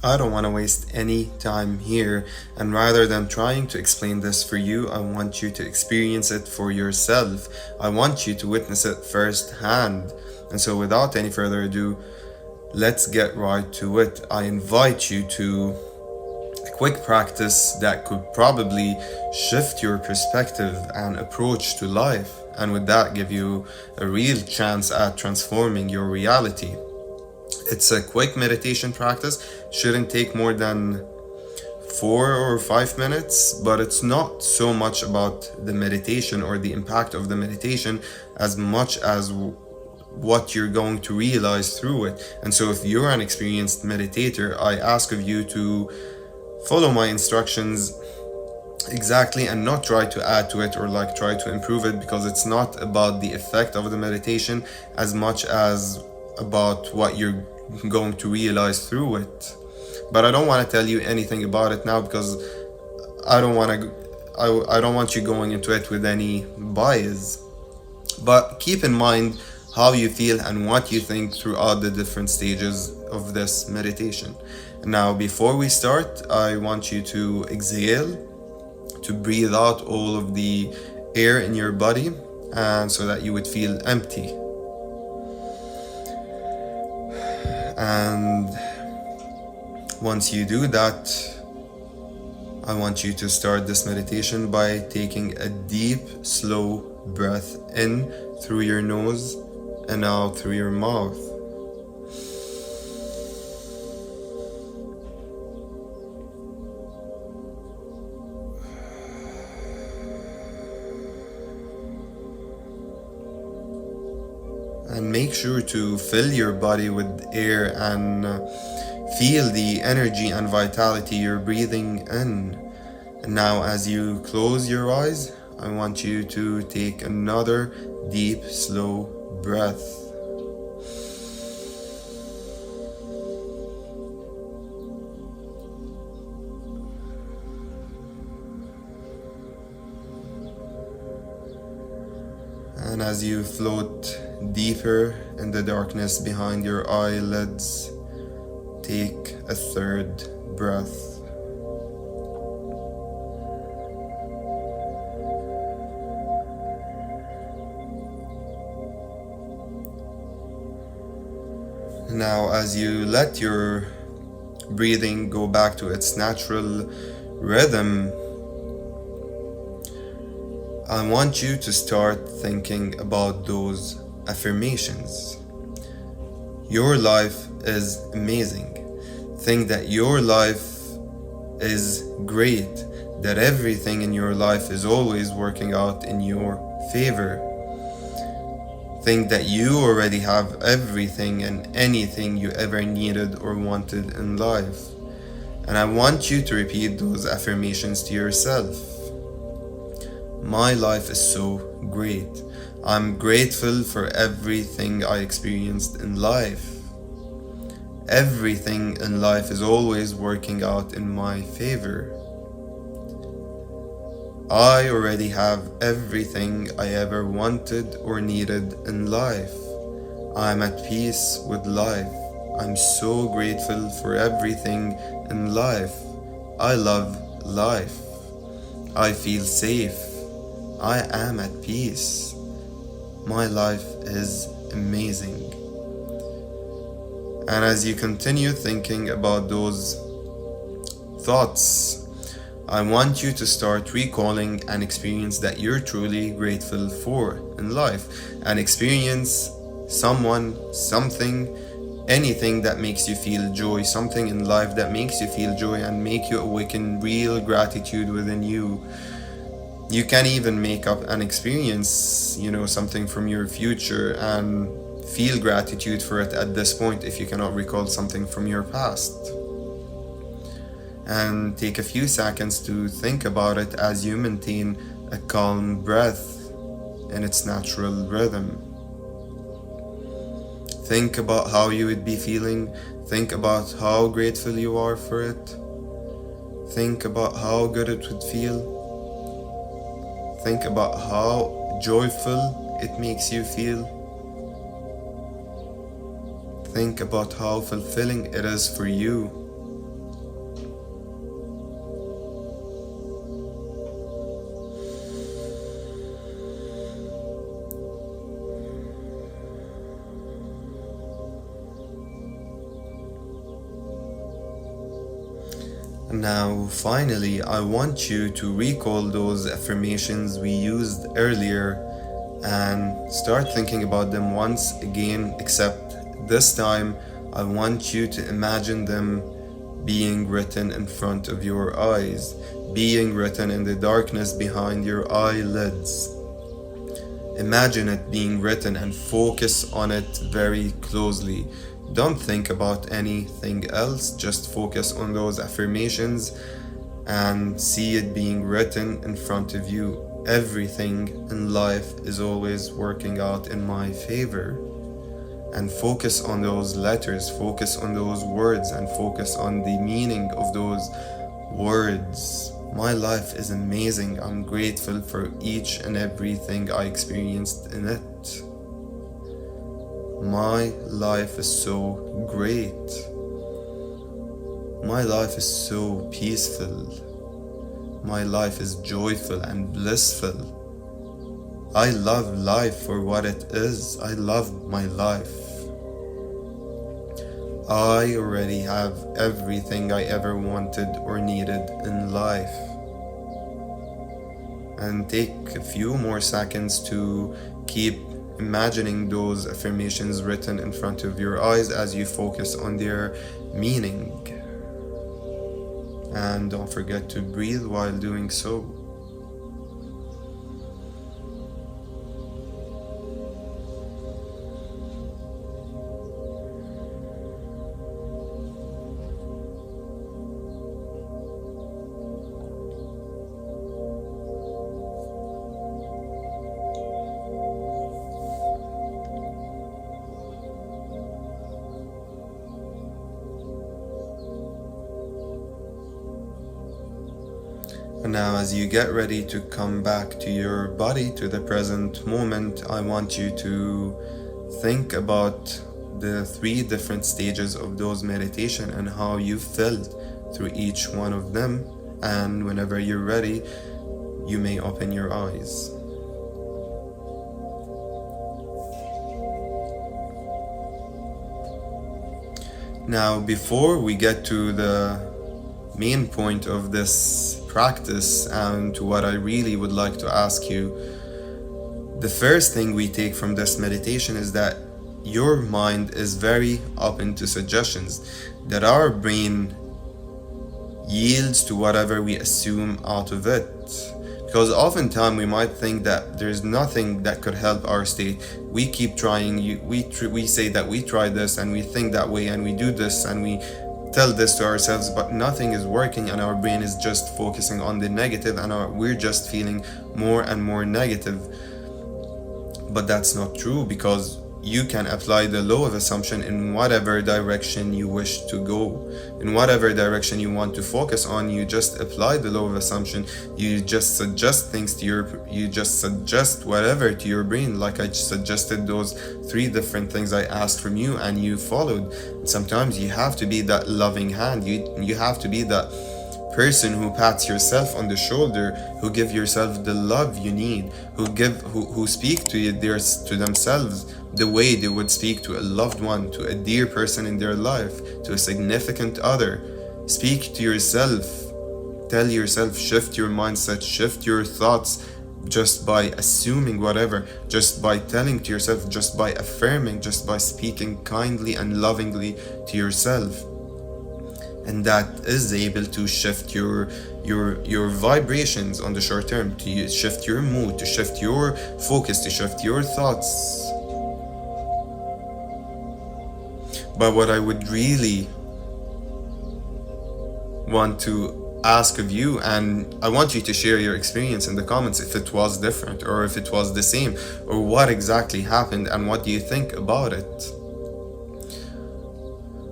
I don't want to waste any time here, and rather than trying to explain this for you, I want you to experience it for yourself. I want you to witness it firsthand. And so without any further ado, let's get right to it. I invite you to a quick practice that could probably shift your perspective and approach to life, and with that give you a real chance at transforming your reality. It's a quick meditation practice, shouldn't take more than 4 or 5 minutes, but it's not so much about the meditation or the impact of the meditation as much as what you're going to realize through it. And so if you're an experienced meditator, I ask of you to follow my instructions exactly and not try to add to it or try to improve it, because it's not about the effect of the meditation as much as about what you're going to realize through it. But I don't want to tell you anything about it now, because I don't want you going into it with any bias. But keep in mind how you feel and what you think throughout the different stages of this meditation. Now, before we start, I want you to exhale, to breathe out all of the air in your body, and so that you would feel empty. And once you do that, I want you to start this meditation by taking a deep, slow breath in through your nose and out through your mouth. And make sure to fill your body with air and feel the energy and vitality you're breathing in. And now, as you close your eyes, I want you to take another deep, slow breath. And as you float deeper in the darkness behind your eyelids, take a third breath. Now, as you let your breathing go back to its natural rhythm, I want you to start thinking about those affirmations. Your life is amazing. Think that your life is great, that everything in your life is always working out in your favor. Think that you already have everything and anything you ever needed or wanted in life. And I want you to repeat those affirmations to yourself. My life is so great. I'm grateful for everything I experienced in life. Everything in life is always working out in my favor. I already have everything I ever wanted or needed in life. I'm at peace with life. I'm so grateful for everything in life. I love life. I feel safe. I am at peace. My life is amazing. And as you continue thinking about those thoughts, I want you to start recalling an experience that you're truly grateful for in life. An experience, someone, something, anything that makes you feel joy, something in life that makes you feel joy and make you awaken real gratitude within you. You can even make up an experience, something from your future, and feel gratitude for it at this point if you cannot recall something from your past. And take a few seconds to think about it as you maintain a calm breath in its natural rhythm. Think about how you would be feeling. Think about how grateful you are for it. Think about how good it would feel. Think about how joyful it makes you feel. Think about how fulfilling it is for you. Now, finally, I want you to recall those affirmations we used earlier and start thinking about them once again, except this time I want you to imagine them being written in front of your eyes, being written in the darkness behind your eyelids. Imagine it being written and focus on it very closely. Don't think about anything else, just focus on those affirmations and see it being written in front of you. Everything in life is always working out in my favor. And focus on those letters, focus on those words, and focus on the meaning of those words. My life is amazing. I'm grateful for each and everything I experienced in it. My life is so great. My life is so peaceful. My life is joyful and blissful. I love life for what it is. I love my life. I already have everything I ever wanted or needed in life. And take a few more seconds to keep imagining those affirmations written in front of your eyes as you focus on their meaning. And don't forget to breathe while doing so. And now as you get ready to come back to your body, to the present moment, I want you to think about the 3 different stages of those meditation and how you felt through each one of them. And whenever you're ready, you may open your eyes. Now, before we get to the main point of this practice and to what I really would like to ask you, the first thing we take from this meditation is that your mind is very open to suggestions, that our brain yields to whatever we assume out of it. Because oftentimes we might think that there's nothing that could help our state. We keep trying, we say that we try this and we think that way and we do this and we tell this to ourselves, but nothing is working and our brain is just focusing on the negative and we're just feeling more and more negative. But that's not true, because you can apply the law of assumption in whatever direction you wish to go. In whatever direction you want to focus on, you just apply the law of assumption. You just suggest things to you just suggest whatever to your brain, like I suggested those 3 different things I asked from you and you followed. Sometimes you have to be that loving hand. You have to be that person who pats yourself on the shoulder, who give yourself the love you need, who speak to you to themselves the way they would speak to a loved one, to a dear person in their life, to a significant other. Speak to yourself. Tell yourself, shift your mindset, shift your thoughts, just by assuming whatever, just by telling to yourself, just by affirming, just by speaking kindly and lovingly to yourself. And that is able to shift your vibrations on the short term, to shift your mood, to shift your focus, to shift your thoughts. But what I would really want to ask of you, and I want you to share your experience in the comments, if it was different or if it was the same, or what exactly happened and what do you think about it.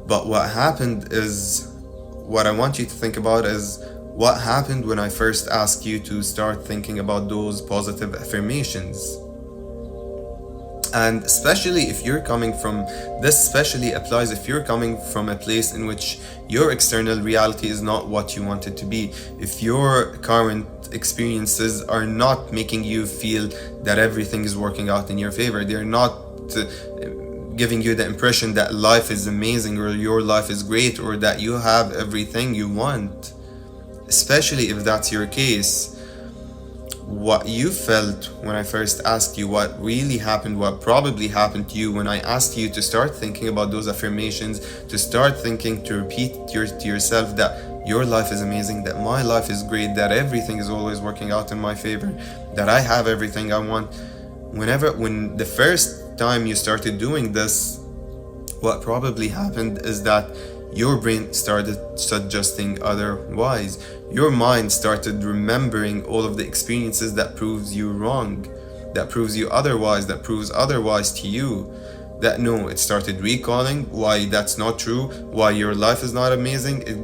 But what happened is, what I want you to think about is what happened when I first asked you to start thinking about those positive affirmations. And especially if you're coming from, this especially applies if you're coming from a place in which your external reality is not what you want it to be. If your current experiences are not making you feel that everything is working out in your favor, they're not giving you the impression that life is amazing or your life is great or that you have everything you want, especially if that's your case, what you felt when I first asked you what really happened, what probably happened to you when I asked you to start thinking about those affirmations, to start thinking, to repeat to yourself that your life is amazing, that my life is great, that everything is always working out in my favor, that I have everything I want. When the first time you started doing this, what probably happened is that your brain started suggesting otherwise. Your mind started remembering all of the experiences that proves you wrong, that proves you otherwise, that proves otherwise to you. That no, it started recalling why that's not true, why your life is not amazing. It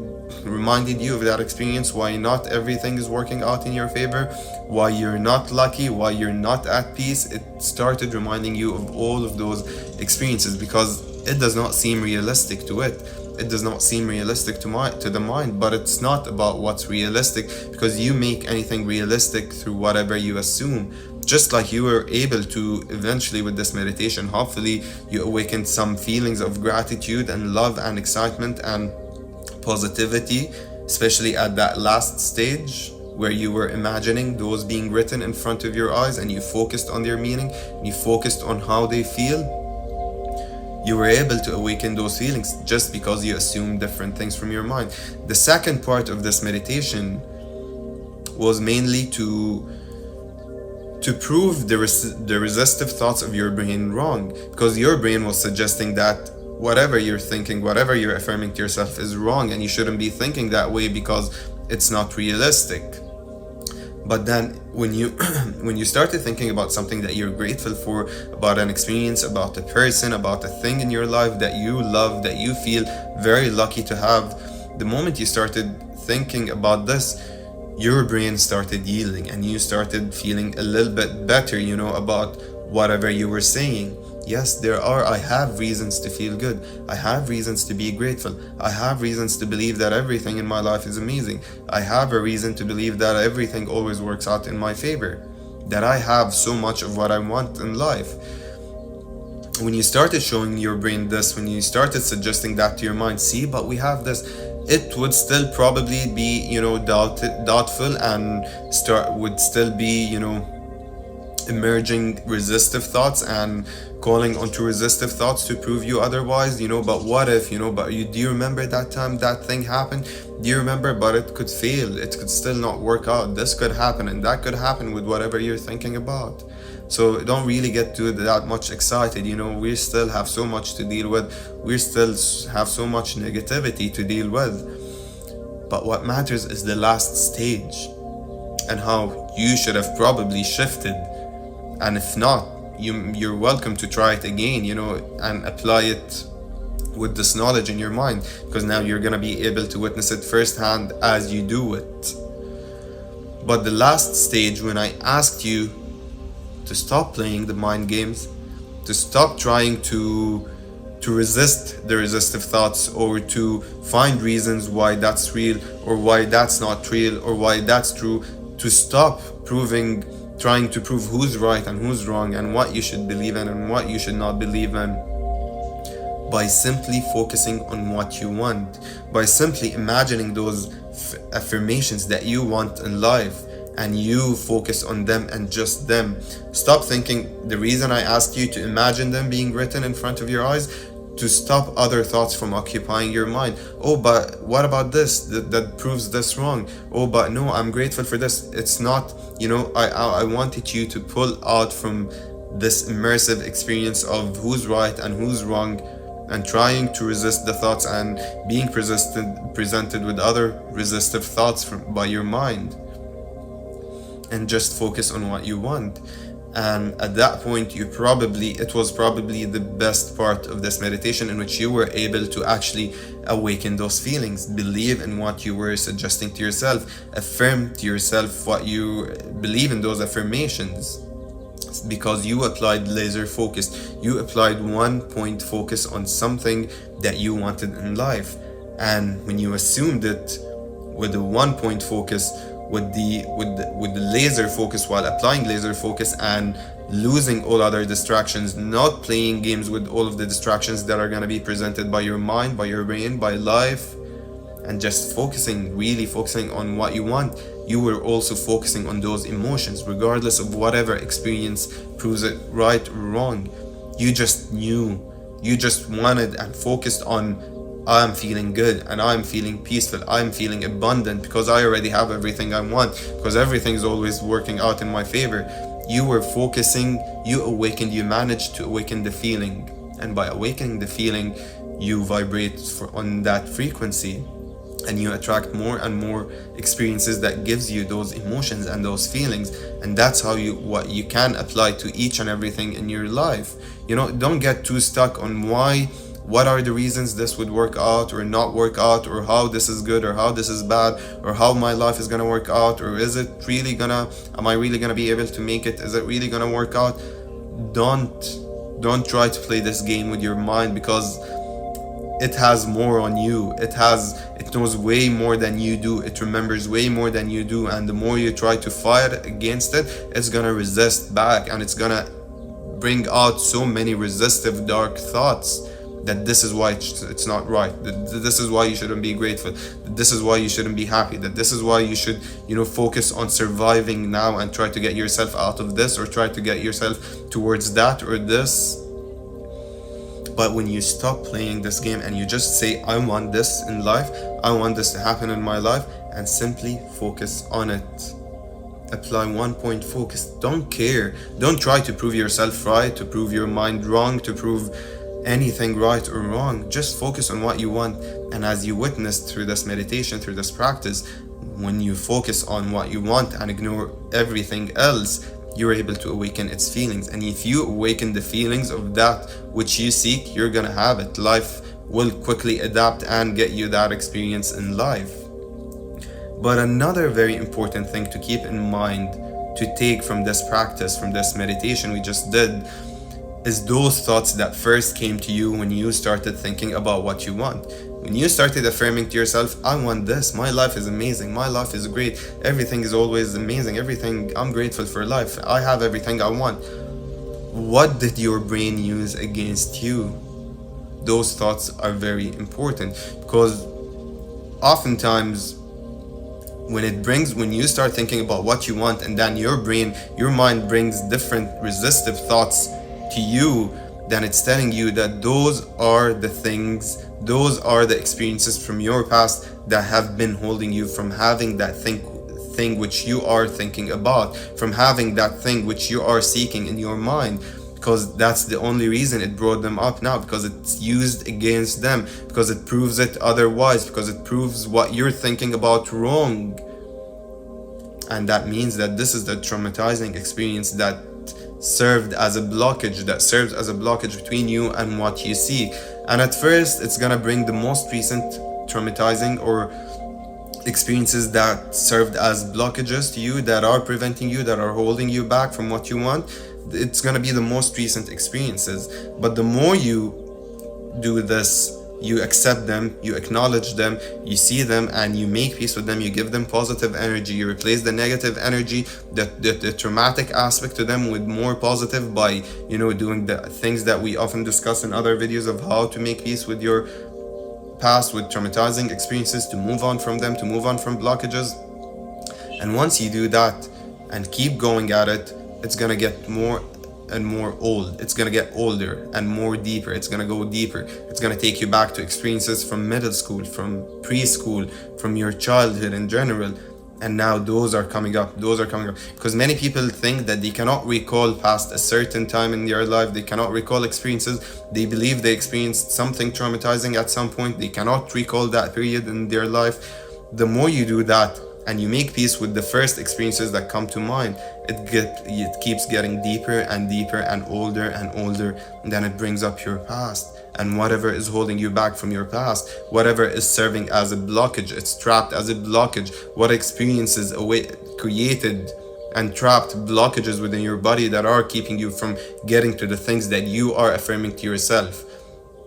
reminded you of that experience, why not everything is working out in your favor, why you're not lucky, why you're not at peace. It started reminding you of all of those experiences because it does not seem realistic to it. It does not seem realistic to the mind, but it's not about what's realistic, because you make anything realistic through whatever you assume. Just like you were able to eventually with this meditation, hopefully you awakened some feelings of gratitude and love and excitement and positivity, especially at that last stage where you were imagining those being written in front of your eyes and you focused on their meaning and you focused on how they feel. You were able to awaken those feelings just because you assumed different things from your mind. The second part of this meditation was mainly to prove the resistive thoughts of your brain wrong, because your brain was suggesting that whatever you're thinking, whatever you're affirming to yourself is wrong and you shouldn't be thinking that way because it's not realistic. But then when you started thinking about something that you're grateful for, about an experience, about a person, about a thing in your life that you love, that you feel very lucky to have, the moment you started thinking about this, your brain started yielding and you started feeling a little bit better, about whatever you were saying. Yes, I have reasons to feel good. I have reasons to be grateful. I have reasons to believe that everything in my life is amazing. I have a reason to believe that everything always works out in my favor. That I have so much of what I want in life. When you started showing your brain this, when you started suggesting that to your mind, see, but we have this, it would still probably be, doubtful and would still be, emerging resistive thoughts and calling onto resistive thoughts to prove you otherwise, but what if, do you remember that time that thing happened? Do you remember? But it could fail, it could still not work out, this could happen and that could happen with whatever you're thinking about. So don't really get too that much excited, we still have so much to deal with, we still have so much negativity to deal with. But what matters is the last stage and how you should have probably shifted. And if not, you're welcome to try it again, and apply it with this knowledge in your mind, because now you're gonna be able to witness it firsthand as you do it. But the last stage, when I asked you to stop playing the mind games, to stop trying to resist the resistive thoughts, or to find reasons why that's real or why that's not real or why that's true, to stop trying to prove who's right and who's wrong and what you should believe in and what you should not believe in, by simply focusing on what you want, by simply imagining those affirmations that you want in life, and you focus on them and just them. Stop thinking, the reason I asked you to imagine them being written in front of your eyes, to stop other thoughts from occupying your mind. Oh, but what about this? That proves this wrong. Oh, but no, I'm grateful for this. It's not, I wanted you to pull out from this immersive experience of who's right and who's wrong, and trying to resist the thoughts and being presented with other resistive thoughts by your mind, and just focus on what you want. And at that point, it was probably the best part of this meditation, in which you were able to actually awaken those feelings, believe in what you were suggesting to yourself, affirm to yourself what you believe in those affirmations, because you applied laser focus. You applied 1 point focus on something that you wanted in life. And when you assumed it with the 1 point focus, with the laser focus, while applying laser focus and losing all other distractions, not playing games with all of the distractions that are going to be presented by your mind, by your brain, by life, and just really focusing on what you want, you were also focusing on those emotions, regardless of whatever experience proves it right or wrong. You just knew, you just wanted and focused on, I'm feeling good and I'm feeling peaceful, I'm feeling abundant because I already have everything I want, because everything's always working out in my favor. You were focusing, you managed to awaken the feeling, and by awakening the feeling, you vibrate on that frequency, and you attract more and more experiences that gives you those emotions and those feelings. And that's how what you can apply to each and everything in your life. Don't get too stuck on what are the reasons this would work out or not work out, or how this is good or how this is bad, or how my life is gonna work out, or am I really gonna be able to make it, is it really gonna work out? Don't try to play this game with your mind, because it has more on you. It knows way more than you do. It remembers way more than you do. And the more you try to fight against it, it's gonna resist back, and it's gonna bring out so many resistive dark thoughts, that this is why it's not right, that this is why you shouldn't be grateful, that this is why you shouldn't be happy, that this is why you should focus on surviving now and try to get yourself out of this, or try to get yourself towards that or this. But when you stop playing this game and you just say, I want this in life, I want this to happen in my life, and simply focus on it. Apply 1 point focus. Don't care. Don't try to prove yourself right, to prove your mind wrong, to prove anything right or wrong. Just focus on what you want. And as you witnessed through this meditation, through this practice, when you focus on what you want and ignore everything else, you're able to awaken its feelings. And if you awaken the feelings of that which you seek, you're gonna have it. Life will quickly adapt and get you that experience in life. But another very important thing to keep in mind, to take from this practice, from this meditation we just did, is those thoughts that first came to you when you started thinking about what you want. When you started affirming to yourself, I want this, my life is amazing, my life is great, everything is always amazing, I'm grateful for life, I have everything I want. What did your brain use against you? Those thoughts are very important, because oftentimes when you start thinking about what you want, and then your mind brings different resistive thoughts to you, then it's telling you that those are the things, those are the experiences from your past that have been holding you from having that thing which you are thinking about, from having that thing which you are seeking in your mind, because that's the only reason it brought them up now, because it's used against them, because it proves it otherwise, because it proves what you're thinking about wrong. And that means that this is the traumatizing experience that serves as a blockage between you and what you seek. And at first it's gonna bring the most recent traumatizing or experiences that served as blockages to you, that are preventing you, that are holding you back from what you want. It's gonna be the most recent experiences. But the more you do this, you accept them, you acknowledge them, you see them, and you make peace with them, you give them positive energy, you replace the negative energy, the traumatic aspect to them with more positive by doing the things that we often discuss in other videos of how to make peace with your past, with traumatizing experiences, to move on from them, to move on from blockages. And once you do that and keep going at it, it's gonna get more and more old. It's gonna get older and more deeper. It's gonna go deeper. It's gonna take you back to experiences from middle school, from preschool, from your childhood in general. And now those are coming up. Because many people think that they cannot recall past a certain time in their life. They cannot recall experiences. They believe they experienced something traumatizing at some point. They cannot recall that period in their life. The more you do that, and you make peace with the first experiences that come to mind, it keeps getting deeper and deeper and older, and then it brings up your past. And whatever is holding you back from your past, whatever is serving as a blockage, it's trapped as a blockage. What experiences created and trapped blockages within your body that are keeping you from getting to the things that you are affirming to yourself.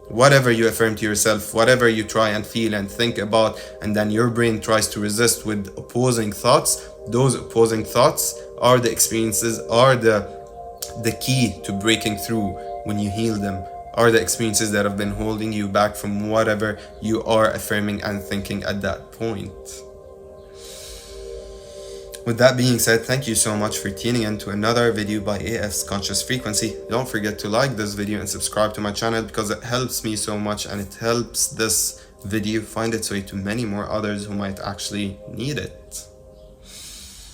Whatever you affirm to yourself, whatever you try and feel and think about, and then your brain tries to resist with opposing thoughts, those opposing thoughts are the experiences, are the key to breaking through when you heal them. are the experiences that have been holding you back from whatever you are affirming and thinking at that point. With that being said, thank you so much for tuning in to another video by AF's Conscious Frequency. Don't forget to like this video and subscribe to my channel, because it helps me so much and it helps this video find its way to many more others who might actually need it.